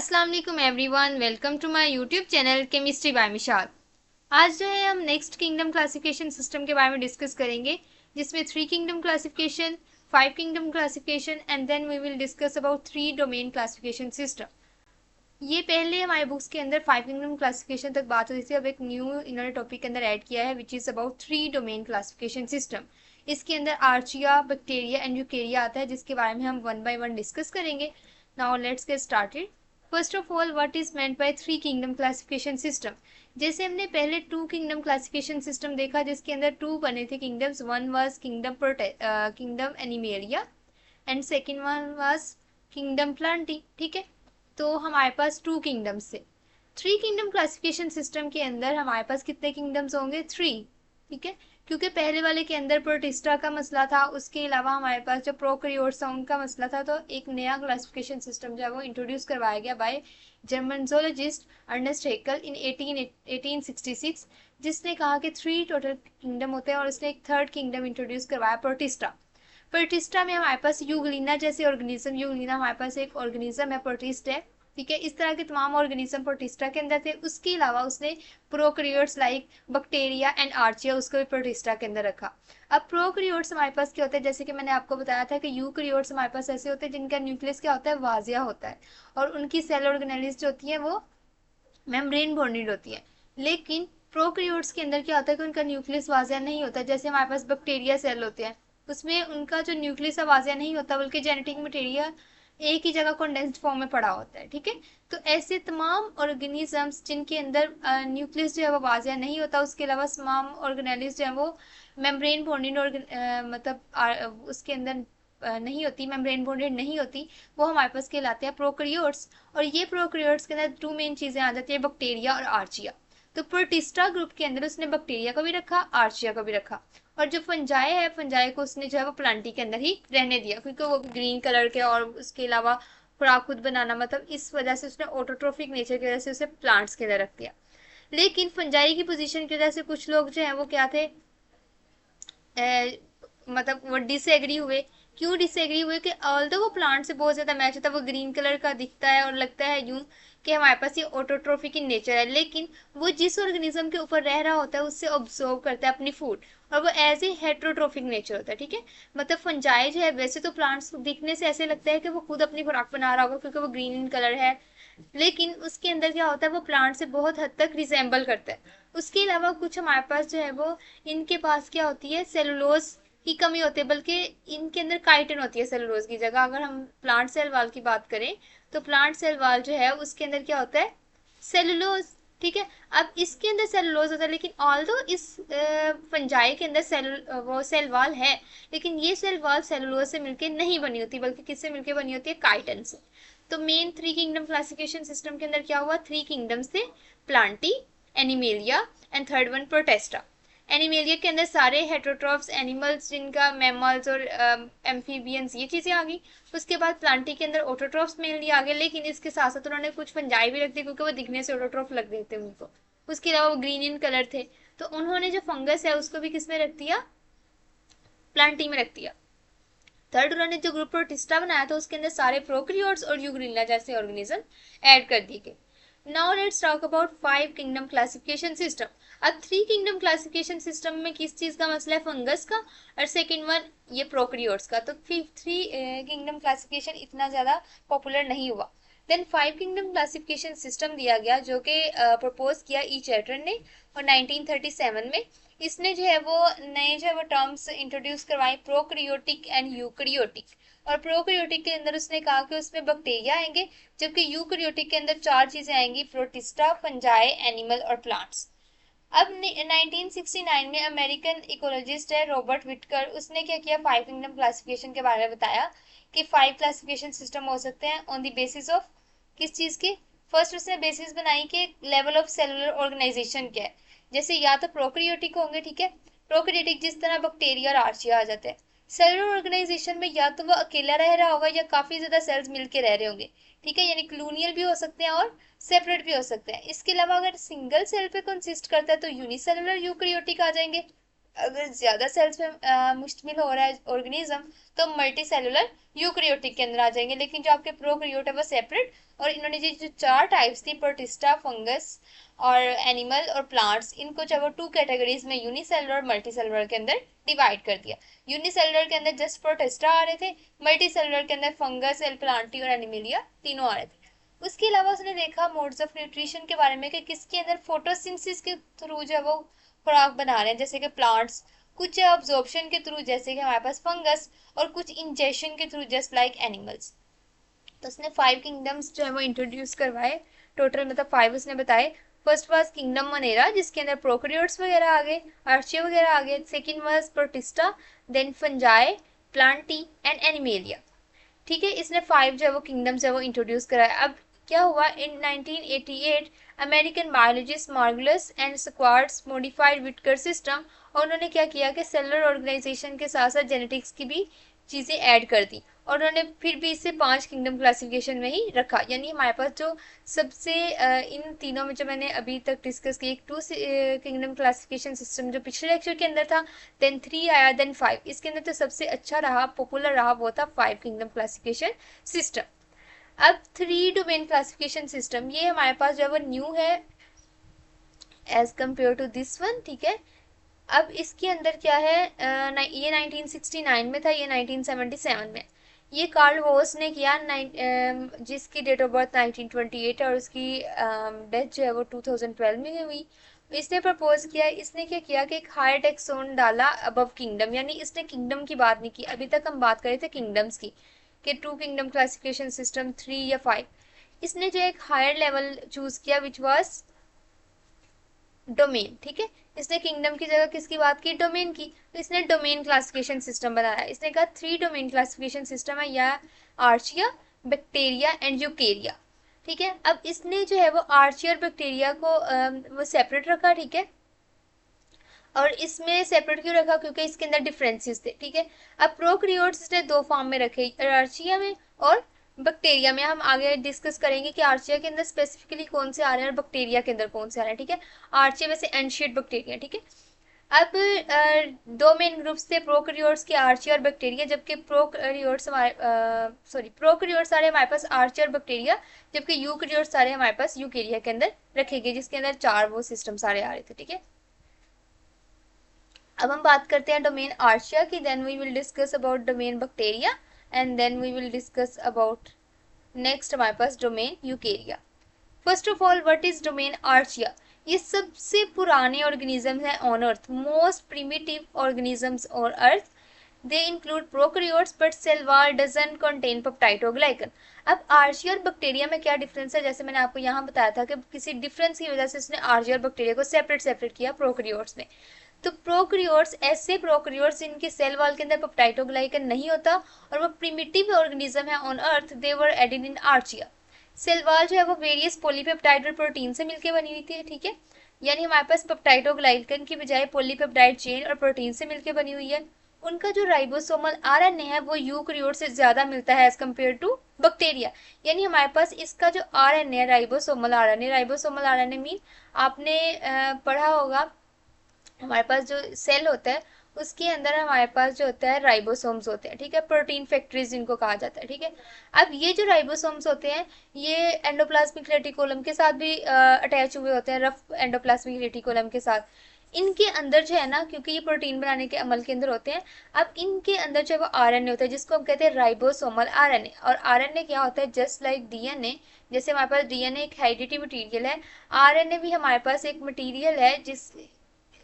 अस्सलाम वालेकुम everyone, welcome to my YouTube channel chemistry by Mishal. आज जो है हम नेक्स्ट किंगडम क्लासिफिकेशन सिस्टम के बारे में डिस्कस करेंगे, जिसमें 3 kingdom classification, 5 kingdom classification and then we will discuss about 3 domain classification system. ये पहले हमारे बुक्स के अंदर 5 किंगडम क्लासिफिकेशन तक बात होती थी, अब एक न्यू इन्होंने टॉपिक के अंदर ऐड किया है which is about 3 domain classification system. इसके अंदर आर्चिया, बैक्टीरिया एंड यूकेरिया आता है, जिसके बारे में हम वन बाय वन डिस्कस करेंगे। Now let's get started. First of all, what is meant by 3 kingdom classification system. जैसे हमने पहले 2 किंगडम क्लासिफिकेशन सिस्टम देखा, जिसके अंदर 2 बने थे kingdoms. One was kingdom animalia and second one was kingdom Plantae. ठीक है, तो हमारे पास 2 किंगडम्स से 3 किंगडम क्लासिफिकेशन सिस्टम के अंदर हमारे पास कितने किंगडम्स होंगे? 3। ठीक है, क्योंकि पहले वाले के अंदर प्रोटिस्टा का मसला था, उसके अलावा हमारे पास जो प्रोकैरियोट्स था उनका मसला था, तो एक नया क्लासिफिकेशन सिस्टम जो है वो इंट्रोड्यूस करवाया गया by German zoologist Ernst Haeckel in 1866, जिसने कहा कि 3 टोटल किंगडम होते हैं और उसने एक थर्ड किंगडम इंट्रोड्यूस करवाया, प्रोटिस्टा। प्रोटिस्टा में हमारे पास यूग्लिना जैसे ऑर्गेनिज्म, यूग्लिना हमारे पास एक ऑर्गेनिज्म है, प्रोटिस्ट है। ठीक है, इस तरह के तमाम ऑर्गेनिज्म प्रोटिस्टा के अंदर थे। उसके अलावा उसने prokaryotes like bacteria and Archaea उसको भी प्रोटिस्टा के अंदर रखा। अब प्रोकैरियोट्स हमारे पास क्या होते हैं, जैसे कि मैंने आपको बताया था कि यूकैरियोट्स हमारे पास ऐसे होते हैं जिनका न्यूक्लियस क्या होता है, वाजिया होता है, और उनकी सेल ऑर्गेनेलिस जो होती है वो मेम्ब्रेन बॉन्डेड होती है। लेकिन प्रोकैरियोट्स के अंदर क्या होता है कि उनका न्यूक्लियस वाजिया नहीं होता। जैसे हमारे पास बैक्टीरिया सेल होते हैं, उसमें उनका जो न्यूक्लियस है वाजिया नहीं होता, बल्कि जेनेटिक मटेरियल एक ही जगह कंडेंस्ड फॉर्म में पड़ा होता है। ठीक है, तो ऐसे तमाम ऑर्गेनिजम्स जिनके अंदर न्यूक्लियस जो है वो वाजिया नहीं होता, उसके अलावा तमाम ऑर्गेनेलिस जो है वो मेम्ब्रेन बॉन्डेड उसके अंदर नहीं होती, मेम्ब्रेन बॉन्डेड नहीं होती, वो हमारे पास कहलाते हैं प्रोकैरियोट्स। और ये प्रोकैरियोट्स के अंदर 2 मेन चीजें आ जाती है, बैक्टीरिया और आर्चिया। तो प्रोटिस्टा ग्रुप के अंदर उसने बैक्टीरिया को भी रखा, आर्चिया को भी रखा, और जो फंजाई है, फंजाई को उसने जो है वो प्लांटी के अंदर ही रहने दिया, क्योंकि वो ग्रीन कलर के और उसके अलावा खुराक खुद बनाना, मतलब इस वजह से उसने ऑटोट्रोफिक नेचर की वजह से उसे प्लांट्स के अंदर रख दिया। लेकिन फंजाई की पोजीशन की वजह से कुछ लोग जो है वो क्या थे, मतलब वो डिसएग्री हुए। क्यों डिसएग्री हुए? कि ऑल्दो वो प्लांट से बहुत ज्यादा मैच होता है, वो ग्रीन कलर का दिखता है और लगता है यूं कि हमारे पास ये ऑटोट्रोफिक इन नेचर है, लेकिन वो जिस ऑर्गेनिज्म के ऊपर रह रहा होता है उससे ऑब्जर्व करता है अपनी फूड, और वो एज ए हेट्रोट्रोफिक नेचर होता है। ठीक है, मतलब फंजाई जो है, वैसे तो प्लांट्स दिखने से ऐसे लगता है कि वो खुद अपनी खुराक बना रहा होगा क्योंकि वो ग्रीन इन कलर है, लेकिन उसके अंदर क्या होता है, वो प्लांट से बहुत हद तक रिजेंबल करता है। उसके अलावा कुछ हमारे पास जो है वो, इनके पास क्या होती है, सेलुलोज की कमी होती है, बल्कि इनके अंदर काइटिन होती है सेलुलोज की जगह। अगर हम प्लांट सेल वाल की बात करें, तो प्लांट सेल वाल जो है उसके अंदर क्या होता है, सेलुलोज। ठीक है, अब इसके अंदर सेलुलोज होता है, लेकिन ऑल्दो इस फंजाई के अंदर वो सेल वाल है, लेकिन ये सेल वाल सेलुलोज से मिलके नहीं बनी होती, बल्कि किससे मिलके बनी होती है, काइटिन से। तो मेन 3 किंगडम क्लासिफिकेशन सिस्टम के अंदर क्या हुआ, 3 किंगडम्स थे, Plantae, animalia and third one Protista. Animalia के अंदर सारे हेटरोट्रॉफ्स एनिमल्स, जिनका मैमल्स और एम्फीबियंस ये चीजें आ गई। उसके बाद प्लांटी के अंदर ऑटोट्रॉफ्स मेनली आ गए, लेकिन इसके साथ साथ उन्होंने कुछ फंजाई भी रख दी, क्योंकि वो दिखने से ऑटोट्रॉफ लग रहे थे उनको। उसके अलावा वो ग्रीन इन कलर थे, तो उन्होंने जो फंगस है उसको भी किसमें रख दिया, प्लांटी में रख दिया। थर्ड उन्होंने जो ग्रुप प्रोटिस्टा बनाया था उसके अंदर सारे प्रोकैरियोट्स और यूग्रिला जैसे ऑर्गेनिज्म ऐड कर दिए गए। Now let's talk about 5 kingdom classification system. अब 3 किंगडम क्लासिफिकेशन सिस्टम में किस चीज का मसला है, फंगस का, और सेकंड वन ये प्रोकैरियोट्स का। तो 3 किंगडम क्लासिफिकेशन इतना ज्यादा पॉपुलर नहीं हुआ। देन 5 किंगडम क्लासिफिकेशन सिस्टम दिया गया, जो कि प्रपोज किया ई चैटर्न ने, और 1937 में इसने जो है वो नए जो है वो टर्म्स इंट्रोड्यूस करवाए, प्रोकैरियोटिक एंड यूकैरियोटिक। और प्रोकैरियोटिक के अंदर उसने कहा कि उसमें बैक्टीरिया आएंगे, जबकि यूकैरियोटिक के अंदर 4 चीजें आएंगी, प्रोटिस्टा, फंजाई, एनिमल और प्लांट्स। अब 1969 में अमेरिकन इकोलॉजिस्ट है रॉबर्ट विटकर, उसने क्या किया, 5 किंगडम क्लासिफिकेशन के बारे में बताया कि 5 क्लासिफिकेशन सिस्टम हो सकते हैं ऑन द बेसिस ऑफ किस चीज के। फर्स्ट उसने बेसिस बनाई कि लेवल ऑफ सेलुलर ऑर्गेनाइजेशन क्या है। जैसे या तो प्रोकैरियोटिक होंगे, ठीक है, प्रोकैरियोटिक जिस तरह बैक्टीरिया और आर्चिया आ जाते हैं। सेलुलर ऑर्गेनाइजेशन में या तो वो अकेला रह रहा होगा या काफी ज्यादा सेल्स मिलके रह रहे होंगे। ठीक है, यानी क्लूनियल भी हो सकते हैं और सेपरेट भी हो सकते हैं। इसके अलावा अगर सिंगल सेल पे कंसिस्ट करता है तो यूनिसेलुलर यूकैरियोटिक आ जाएंगे। अगर ज्यादा सेल्स में मुश्तमिल हो रहा है ऑर्गेनिज्म तो मल्टी सेलुलर यूकैरियोटिक के अंदर आ जाएंगे। लेकिन जो आपके प्रोकैरियोट है वो सेपरेट। और इन्होंने जो चार टाइप्स थी, प्रोटिस्टा, फंगस और एनिमल और प्लांट्स, इनको जो वो टू कैटेगरीज में यूनिसेलुलर और मल्टी सेलुलर के अंदर डिवाइड कर दिया। यूनिसेलुलर के अंदर जस्ट प्रोटिस्टा आ रहे थे, मल्टी सेलुलर के अंदर फंगस, एल प्लांटी और एनिमिलिया तीनों आ रहे थे। उसके अलावा उसने देखा मोड्स ऑफ न्यूट्रिशन के बारे में कि किसके अंदर फोटोसिंथेसिस के थ्रू जो है वो खुराक बना रहे हैं, जैसे कि प्लांट्स, कुछ अब्जॉर्प्शन के थ्रू जैसे कि हमारे पास फंगस, और कुछ इंजेक्शन के थ्रू जस्ट लाइक एनिमल्स। तो उसने 5 किंगडम्स जो है वो इंट्रोड्यूस करवाए, टोटल मतलब 5 उसने बताए। फर्स्ट वाज किंगडम मनेरा, जिसके अंदर प्रोकैरियोट्स वगैरह आ गए, आर्चिया वगैरह आ गए। Second was protista, then fungi, plantae and animalia. ठीक है, इसने 5 जो है वो किंगडम्स है वो इंट्रोड्यूस कराया। अब क्या हुआ, in 1988 American biologist Margulis and Schwartz modified Whittaker system, और उन्होंने क्या किया कि सेलुलर ऑर्गेनाइजेशन के साथ साथ जेनेटिक्स की भी चीजें ऐड कर दी, और उन्होंने फिर भी इसे 5 किंगडम क्लासिफिकेशन में ही रखा। यानी हमारे पास जो सबसे इन तीनों में जो मैंने अभी तक डिस्कस की, एक 2 किंगडम क्लासिफिकेशन सिस्टम जो पिछले लेक्चर के अंदर था, देन 3 आया, देन 5। इसके अंदर तो सबसे अच्छा रहा, पॉपुलर रहा, वो था 5 किंगडम क्लासिफिकेशन सिस्टम। अब 3 डोमेन क्लासिफिकेशन सिस्टम, ये हमारे पास जो है वो न्यू है as compare to this one. ठीक है, अब इसके अंदर क्या है, ये 1969 में था, ये 1977 में। ये कार्ल वोस ने किया, जिसकी डेट ऑफ बर्थ 1928 है, और उसकी डेथ जो है वो 2012 में हुई। इसने प्रपोज किया, इसने क्या किया कि एक हायर टेक्सोन डाला अबव किंगडम, यानी इसने किंगडम की बात नहीं की। अभी तक हम बात कर रहे थे किंगडम्स की, कि 2 किंगडम क्लासिफिकेशन सिस्टम, 3 या 5। इसने जो एक हायर लेवल चूज किया विच वाज डोमेन। ठीक है, इसने किंगडम की जगह किसकी बात की, डोमेन की। तो इसने डोमेन क्लासिफिकेशन सिस्टम बनाया। इसने कहा 3 डोमेन क्लासिफिकेशन सिस्टम है, या आर्चिया, बैक्टीरिया एंड यूकेरिया। ठीक है, अब इसने जो है वो आर्चिया और बैक्टीरिया को वो सेपरेट रखा। ठीक है, और इसमें सेपरेट क्यों रखा, क्योंकि इसके अंदर डिफरेंसेस थे। ठीक है, अब प्रोकैरियोट्स इसने 2 फॉर्म में रखे, आर्चिया में और बैक्टीरिया में। हम आगे डिस्कस करेंगे कि आर्चिया के अंदर स्पेसिफिकली कौन से आ रहे हैं और बैक्टीरिया के अंदर कौन से आ रहे हैं। ठीक है, आर्चिया वैसे एंशिएट बैक्टीरिया। ठीक है, अब 2 मेन ग्रुप्स थे प्रोकैरियोट्स के, आर्चिया और बैक्टीरिया, जबकि प्रोकैरियोट्स प्रोकैरियोट्स आ रहे हमारे पास आर्चिया और बैक्टीरिया, जबकि यूकैरियोट्स आ रहे हमारे पास यूकेरिया के अंदर रखे गए, जिसके अंदर 4 वो सिस्टम सारे आ रहे थे। ठीक है, अब हम बात करते हैं डोमेन आर्चिया की, then we will discuss about domain bacteria, and then we will discuss about next हमारे पास domain Eukarya. First of all, what is domain Archaea? ये सबसे पुराने ऑर्गेनिजम्स हैं on earth, most primitive organisms on earth. They include prokaryotes but cell wall doesn't contain peptide और glycan. अब Archaea और bacteria में क्या डिफरेंस है, जैसे मैंने आपको यहाँ बताया था कि किसी डिफरेंस की वजह से इसने आर्चिया और बैक्टीरिया को सेपरेट किया प्रोकैरियोट्स में। तो प्रोकैरियोट्स ऐसे प्रोकैरियोट्स जिनके सेल वॉल के अंदर पेप्टाइडोग्लाइकन नहीं होता, और वो प्रिमिटिव ऑर्गेनिज्म है on earth, they were added in Archaea. Cell wall जो है वो वेरियस पॉलीपेप्टाइड और प्रोटीन से मिलकर बनी हुई थी। ठीक है, यानी हमारे पास पेप्टाइडोग्लाइकन की बजाय पॉलीपेप्टाइड चेन और प्रोटीन से मिलकर बनी हुई है। उनका जो राइबोसोमल आरएनए है वो यूकैरियोट से ज्यादा मिलता है एज कम्पेयर टू बैक्टीरिया। यानी हमारे पास इसका जो आरएनए है, राइबोसोमल आरएनए मीन आपने पढ़ा होगा, हमारे पास जो सेल होता है उसके अंदर हमारे पास जो होता है राइबोसोम्स होते हैं। ठीक है, प्रोटीन फैक्ट्रीज जिनको कहा जाता है। ठीक है, अब ये जो राइबोसोम्स होते हैं ये एंडोप्लाज्मिक रेटिकुलम के साथ भी अटैच हुए होते हैं, रफ एंडोप्लाज्मिक रेटिकुलम के साथ। इनके अंदर जो है ना, क्योंकि ये प्रोटीन बनाने के अमल के अंदर होते हैं, अब इनके अंदर जो है वो आरएनए होता है, जिसको हम कहते हैं राइबोसोमल आरएनए। और आरएनए क्या होता है, जस्ट लाइक डीएनए, जैसे हमारे पास डीएनए एक हेरिडिटी मटेरियल है, आरएनए भी हमारे पास एक मटेरियल है जिस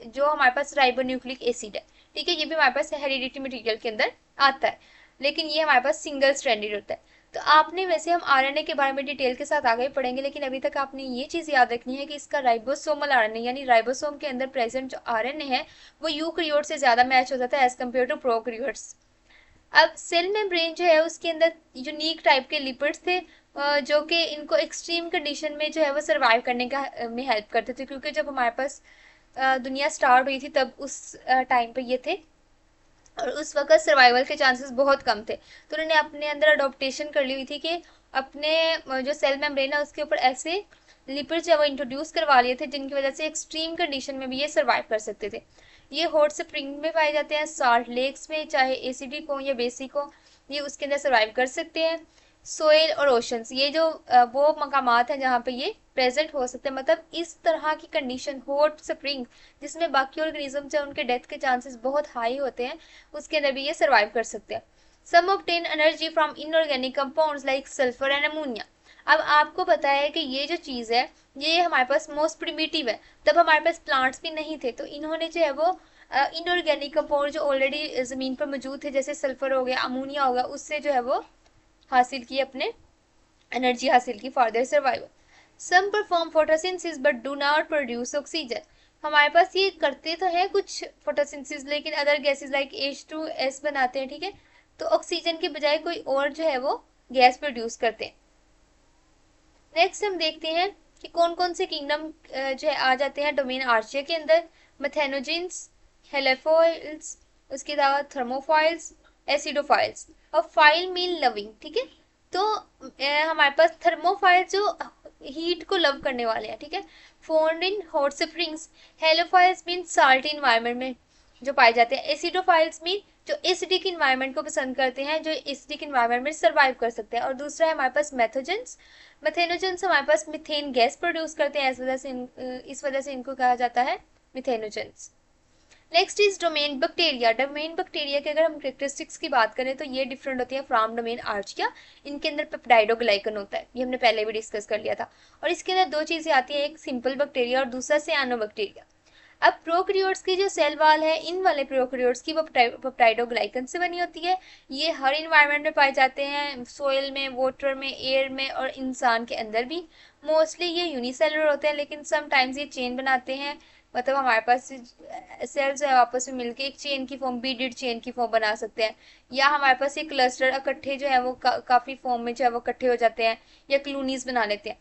जो हमारे पास राइबोन्यूक्लिक एसिड है। ठीक है, ये भी हमारे पास हेरिडिटी मटेरियल के अंदर आता है, लेकिन ये हमारे पास सिंगल स्ट्रैंडेड होता है। तो आपने वैसे हम आरएनए के बारे में डिटेल के साथ आगे पढ़ेंगे, लेकिन अभी तक आपने ये चीज याद रखनी है कि इसका राइबोसोमल आरएनए यानी राइबोसोम के अंदर प्रेजेंट जो आरएनए है वो यूकैरियोट से ज्यादा मैच हो जाता है एज कम्पेयर टू प्रोकैरियोट्स। अब सेल मेम्ब्रेन जो है उसके अंदर यूनिक टाइप के लिपिड्स थे, जो कि इनको एक्सट्रीम कंडीशन में जो है वो सर्वाइव करने का में हेल्प करते थे, क्योंकि जब हमारे पास दुनिया स्टार्ट हुई थी तब उस टाइम पे ये थे, और उस वक्त सर्वाइवल के चांसेस बहुत कम थे। तो उन्होंने अपने अंदर अडोप्टेशन कर ली हुई थी कि अपने जो सेल मेम्ब्रेन है उसके ऊपर ऐसे लिपिड जो है वो इंट्रोड्यूस करवा लिए थे, जिनकी वजह से एक्सट्रीम कंडीशन में भी ये सर्वाइव कर सकते थे। ये हॉट स्प्रिंग में पाए जाते हैं, साल्ट लेक्स में, चाहे एसिडिक हो या बेसिक हो, ये उसके अंदर सर्वाइव कर सकते हैं। सोयल और ओशंस, ये जो वो मकामात हैं जहाँ पे ये प्रेजेंट हो सकते हैं, मतलब इस तरह की कंडीशन हॉट स्प्रिंग जिसमें बाकी ऑर्गेनिज्म से उनके डेथ के चांसेस बहुत हाई होते हैं, उसके अंदर भी ये सर्वाइव कर सकते हैं। Some obtain energy from inorganic compounds like sulphur and ammonia. अब आपको पता है कि ये जो चीज़ है ये हमारे पास मोस्ट प्रिमिटिव है, तब हमारे पास प्लांट्स भी नहीं थे, तो इन्होंने जो है वो इनऑर्गेनिक कंपाउंड जो ऑलरेडी ज़मीन पर मौजूद थे, जैसे सल्फर हो गया, अमोनिया हो गया, उससे जो है वो हासिल की, अपने एनर्जी हासिल की for their survival. Some perform photosynthesis but do not produce oxygen. हमारे पास ये करते तो है कुछ फोटोसिंथेसिस, लेकिन अदर गैसेस लाइक H2S बनाते हैं, ठीक है, तो ऑक्सीजन के बजाय कोई और जो है वो गैस प्रोड्यूस करते हैं। नेक्स्ट हम देखते हैं कि कौन कौन से किंगडम जो है आ जाते हैं डोमेन आर्चिया के अंदर। मेथेनोजेंस, हेलोफाइल्स, उसके अलावा थर्मोफाइल्स, एसिडोफाइल्स और फाइल मीन लविंग, ठीक है। तो हमारे पास थर्मोफाइल जो हीट को लव करने वाले हैं, ठीक है, found in hot springs. Halophiles mean salt environment में जो पाए जाते हैं। एसिडोफाइल्स मीन जो एसिडिक इन्वायरमेंट को पसंद करते हैं, जो एसिडिक इन्वायरमेंट में सर्वाइव कर सकते हैं। और दूसरा है हमारे पास मेथोजेंस। मेथेनोजेंस हमारे पास मिथेन गैस प्रोड्यूस करते हैं, इस वजह से इनको कहा जाता है methanogens. Next is domain bacteria. Domain bacteria के अगर हम कैरेक्टरिस्टिक्स की बात करें तो ये डिफरेंट होती है फ्रॉम डोमेन आर्चिया। इनके अंदर पेप्टाइडोग्लाइकन होता है, ये हमने पहले भी डिस्कस कर लिया था। और इसके अंदर दो चीजें आती हैं, एक सिंपल बैक्टीरिया और दूसरा सियानोबैक्टीरिया। अब प्रोकैरियोट्स की जो सेल वाल है, इन वाले प्रोकैरियोट्स की वो पेप्टाइडोग्लाइकन से बनी होती है। ये हर इन्वायरमेंट में पाए जाते हैं, सोयल में, वाटर में, एयर में और इंसान के अंदर भी। मोस्टली ये यूनिसेलुलर होते हैं, लेकिन समटाइम्स ये चेन बनाते हैं, मतलब हमारे पास सेल्स है आपस में मिलके एक चेन की फॉर्म, बीडेड चेन की फॉर्म बना सकते हैं। या हमारे पास ये क्लस्टर इकट्ठे जो है वो काफी फॉर्म में जो है वो इकट्ठे हो जाते हैं, या क्लूनीज बना लेते हैं।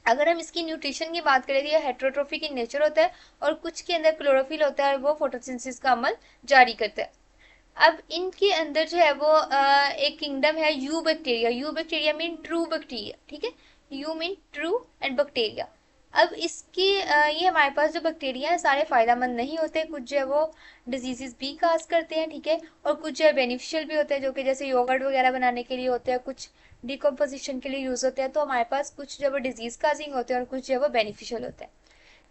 अगर हम इसकी न्यूट्रिशन की बात करें तो ये हेट्रोट्रोफिक इन नेचर होता है, और कुछ के अंदर क्लोरोफिल होता है, वो फोटोसिंथेसिस का अमल जारी करता है। अब इनके अंदर जो है वो एक किंगडम है you bacteria. You bacteria mean true bacteria, ठीक है, you mean true and bacteria. अब इसकी ये हमारे पास जो बैक्टीरिया है सारे फायदेमंद नहीं होते, कुछ जो है वो डिजीजेस भी काज करते हैं, ठीक है, और कुछ जो है बेनिफिशियल भी होते हैं, जो कि जैसे योगर्ट वगैरह बनाने के लिए होते हैं, कुछ डिकम्पोजिशन के लिए यूज होते हैं। तो हमारे पास कुछ जो है वो डिजीज काजिंग होते हैं और कुछ जो है वो बेनिफिशियल होते हैं।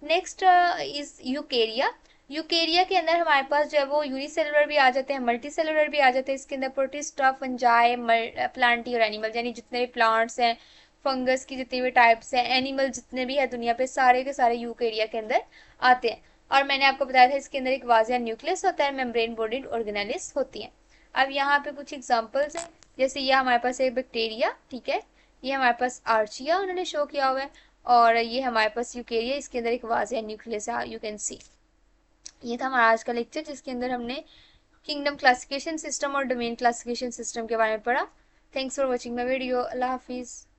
Next is Eukarya. यूकेरिया के अंदर हमारे पास जो है वो यूनिसेलुलर भी आ जाते हैं, मल्टी सेलुलर भी आ जाते हैं। इसके अंदर प्रोटिस्टा, फंजाई, प्लांटी और एनिमल, यानी जितने भी प्लांट्स हैं, फंगस की जितने भी टाइप्स हैं, एनिमल जितने भी है दुनिया पे, सारे के सारे यूकेरिया के अंदर आते हैं। और मैंने आपको बताया था इसके अंदर एक वाजिया न्यूक्लियस होता है, मेम्ब्रेन बॉडीड ऑर्गेनेलिस होती हैं। अब यहाँ पे कुछ एग्जांपल्स हैं, जैसे ये हमारे पास एक बैक्टीरिया, ठीक है, ये हमारे पास आर्चिया उन्होंने शो किया हुआ है, और ये हमारे पास यूकेरिया, इसके अंदर एक वाजिया न्यूक्लियस है, यू कैन सी। ये था हमारा आज का लेक्चर, जिसके अंदर हमने किंगडम क्लासिफिकेशन सिस्टम और डोमेन क्लासिफिकेशन सिस्टम के बारे में पढ़ा। Thanks for watching my video. अल्लाह हाफिज़।